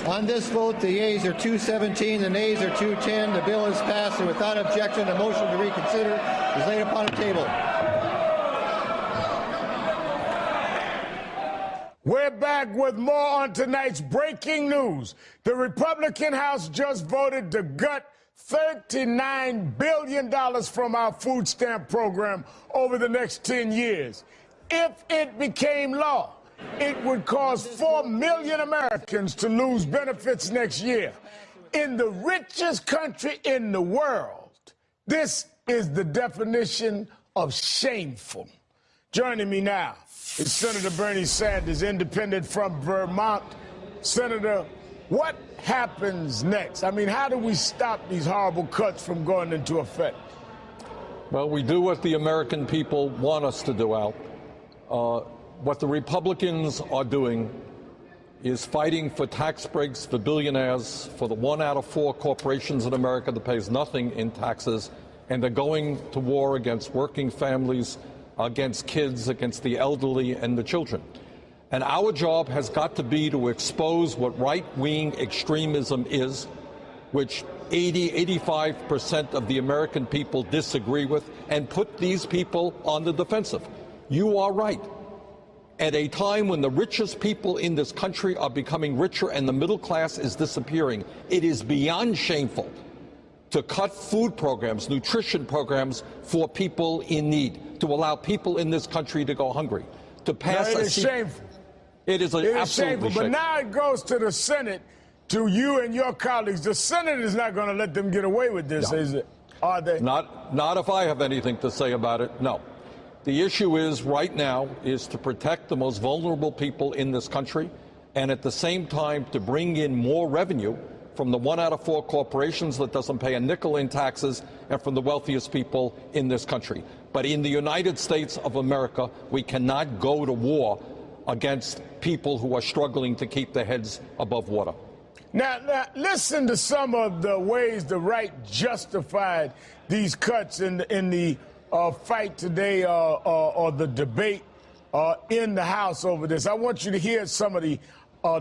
On this vote, the yeas are 217, the nays are 210. The bill is passed, and without objection, a motion to reconsider is laid upon the table. We're back with more on tonight's breaking news. The Republican House just voted to gut $39 billion from our food stamp program over the next 10 years. If it became law, it would cause 4 million Americans to lose benefits next year. In the richest country in the world, this is the definition of shameful. Joining me now is Senator Bernie Sanders, independent from Vermont. Senator, what happens next? I mean, how do we stop these horrible cuts from going into effect? Well, we do what the American people want us to do, Al. What the Republicans are doing is fighting for tax breaks for billionaires, for the 1 out of 4 corporations in America that pays nothing in taxes, and they're going to war against working families, against kids, against the elderly and the children. And our job has got to be to expose what right-wing extremism is, which 85% of the American people disagree with, and put these people on the defensive. You are right. At a time when the richest people in this country are becoming richer and the middle class is disappearing, it is beyond shameful to cut food programs, nutrition programs for people in need, to allow people in this country to go hungry, to pass it is shameful. It is absolutely shameful. But now it goes to the Senate, to you and your colleagues. The Senate is not going to let them get away with this, is it? Are they? Not if I have anything to say about it, no. The issue is right now is to protect the most vulnerable people in this country, and at the same time to bring in more revenue from the 1 out of 4 corporations that doesn't pay a nickel in taxes, and from the wealthiest people in this country. But in the United States of America, we cannot go to war against people who are struggling to keep their heads above water. Now listen to some of the ways the right justified these cuts in the fight today or the debate in the House over this. I want you to hear some of the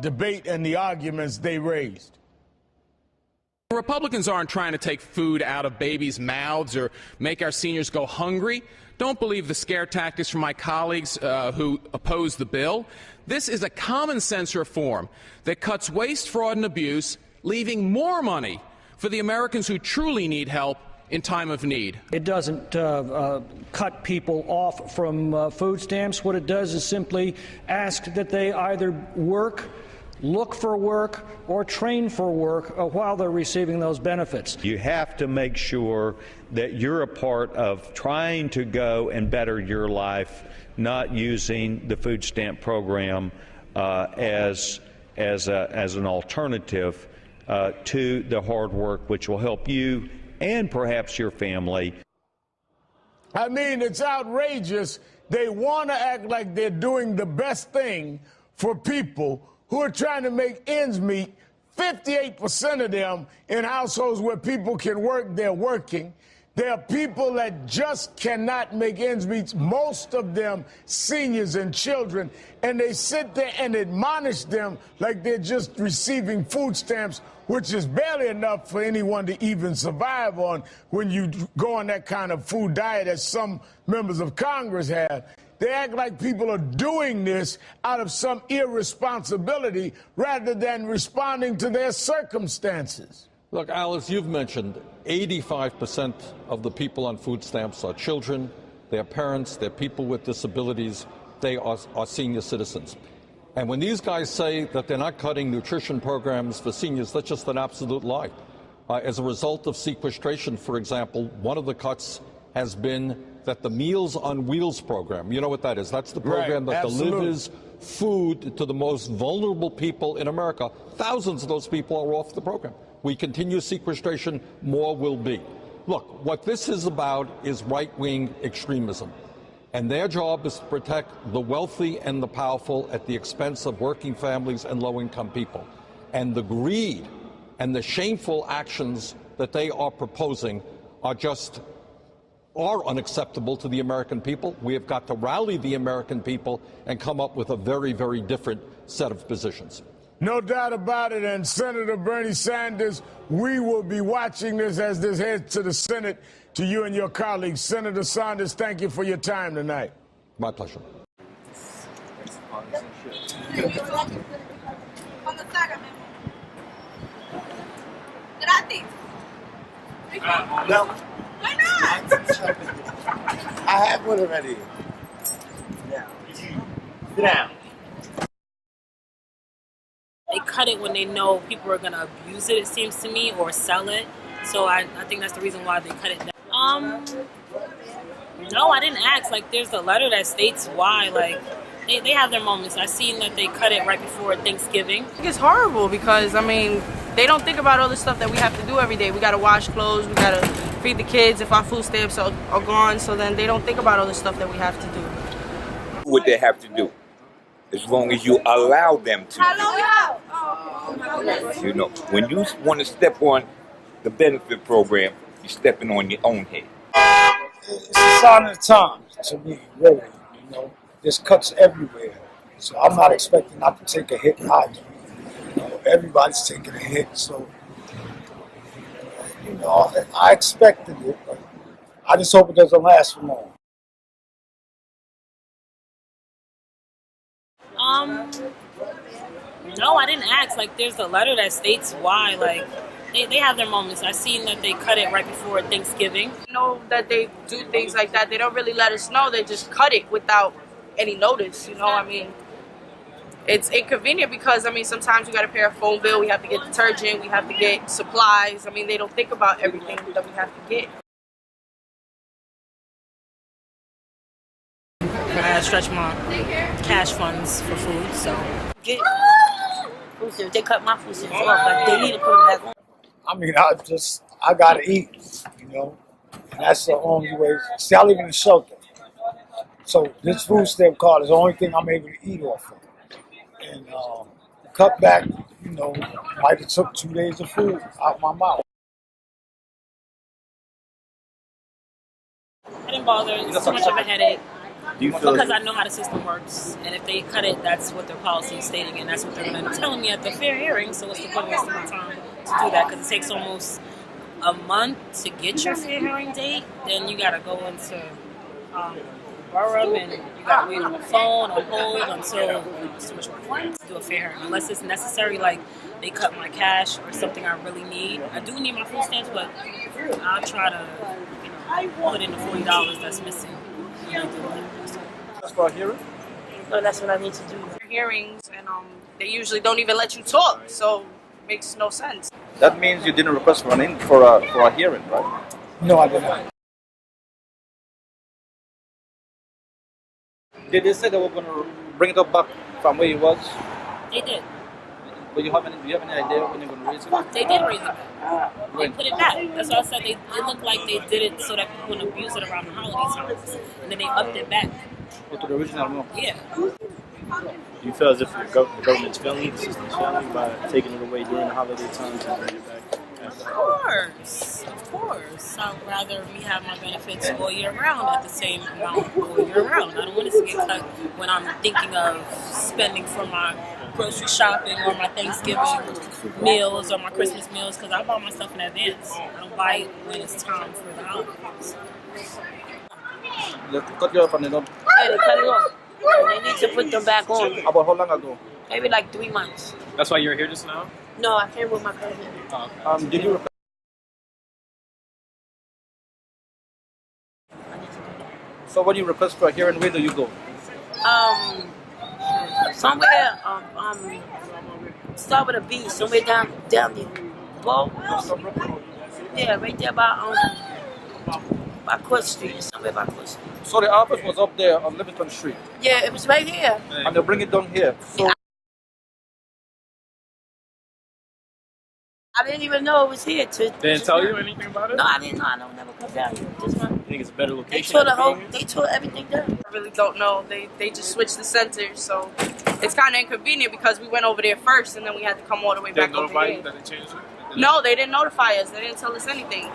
debate and the arguments they raised. Republicans aren't trying to take food out of babies' mouths or make our seniors go hungry. Don't believe the scare tactics from my colleagues who oppose the bill. This is a common sense reform that cuts waste, fraud, and abuse, leaving more money for the Americans who truly need help in time of need. It doesn't cut people off from food stamps. What it does is simply ask that they either work, look for work, or train for work while they're receiving those benefits. You have to make sure that you're a part of trying to go and better your life, not using the food stamp program as an alternative to the hard work which will help you and perhaps your family. I mean, it's outrageous. They want to act like they're doing the best thing for people who are trying to make ends meet. 58% of them in households where people can work, they're working. There are people that just cannot make ends meet, most of them seniors and children, and they sit there and admonish them like they're just receiving food stamps, which is barely enough for anyone to even survive on when you go on that kind of food diet as some members of Congress have. They act like people are doing this out of some irresponsibility rather than responding to their circumstances. Look, Alice, you've mentioned 85% of the people on food stamps are children, they're parents, they're people with disabilities, they are senior citizens. And when these guys say that they're not cutting nutrition programs for seniors, that's just an absolute lie. As a result of sequestration, for example, one of the cuts has been that the Meals on Wheels program, you know what that is? That's the program that delivers food to the most vulnerable people in America. Thousands of those people are off the program. We continue sequestration, more will be. Look, what this is about is right-wing extremism. And their job is to protect the wealthy and the powerful at the expense of working families and low-income people. And the greed and the shameful actions that they are proposing are unacceptable to the American people. We have got to rally the American people and come up with a very, very different set of positions. No doubt about it. And Senator Bernie Sanders, we will be watching this as this heads to the Senate, to you and your colleagues. Senator Sanders, thank you for your time tonight. My pleasure. No. Why not? I have one already. Yeah. Sit down. They cut it when they know people are going to abuse it seems to me, or sell it. So I think that's the reason why they cut it down. No, I didn't ask. Like, there's a letter that states why. Like, they have their moments. I seen that they cut it right before Thanksgiving. I think it's horrible because, I mean, they don't think about all the stuff that we have to do every day. We got to wash clothes. We got to feed the kids if our food stamps are gone. So then they don't think about all the stuff that we have to do. What they have to do, as long as you allow them to. You know, when you want to step on the benefit program, you're stepping on your own head. It's a sign of the times to me, really. You know, there's cuts everywhere, so I'm not expecting not to take a hit either. You know, everybody's taking a hit, so you know, I expected it, but I just hope it doesn't last for long. No, I didn't ask. Like, there's a letter that states why. Like, they have their moments. I seen that they cut it right before Thanksgiving. You know that they do things like that. They don't really let us know. They just cut it without any notice. You know, I mean, it's inconvenient because, I mean, sometimes we got to pay our phone bill. We have to get detergent. We have to get supplies. I mean, they don't think about everything that we have to get. I stretch my cash funds for food, so get food stamps. They cut my food stamps off, but they need to put them back on. I mean, I gotta eat, you know, and that's the only way. See, I live in a shelter, so this food stamp card is the only thing I'm able to eat off of. And cut back, you know, might have took 2 days of food out my mouth. I didn't bother. It's too much of a headache. Because I know how the system works, and if they cut it, that's what their policy is stating, and that's what they're going to tell me at the fair hearing. So what's the point of wasting my time to do that? Because it takes almost a month to get your fair hearing date. Then you got to go into borough, and you got to wait on the phone or hold until it's too much work for me to do a fair hearing. Unless it's necessary, like they cut my cash or something I really need. I do need my food stamps, but I'll try to put in the $40 that's missing. that's for a hearing? No, that's what I need to do. Hearings, and they usually don't even let you talk, so it makes no sense. That means you didn't request for a hearing, right? No, I did not. Did they say they were going to bring it up back from where it was? They did. But do you have any idea when they're going to raise it? They did raise it back. They put it back. That's why I said it looked like they did it so that people wouldn't abuse it around the holiday times. And then they upped it back. Or to the original amount? Yeah. Do you feel as if the government's failing, the system's failing by taking it away during the holiday times and bringing it back? Of course. I'd rather me have my benefits all year round at the same amount all year round. I don't want it to get cut when I'm thinking of spending for my grocery shopping or my Thanksgiving meals or my Christmas meals, because I buy my stuff in advance. I don't buy it when it's time for the holidays. They cut you off and they don't. Yeah, they cut it off. They need to put them back on. About how long ago? Maybe like 3 months. That's why you're here just now? No, I came with my cousin. Did you request? So when you request for a hearing, where do you go? Somewhere, start with a B, somewhere down there. Bow? Yeah, right there by Court Street, somewhere by Court Street. So the office was up there on Livingston Street? Yeah, it was right here. And they bring it down here? So I didn't even know it was here. They didn't tell you anything about it? No, I didn't know. I don't never come down here. This one. You think it's a better They location? tore everything down. I really don't know. They just switched the centers, so it's kind of inconvenient because we went over there first and then we had to come all the way They back over notified here. you that they changed it? No, they didn't notify us. They didn't tell us anything.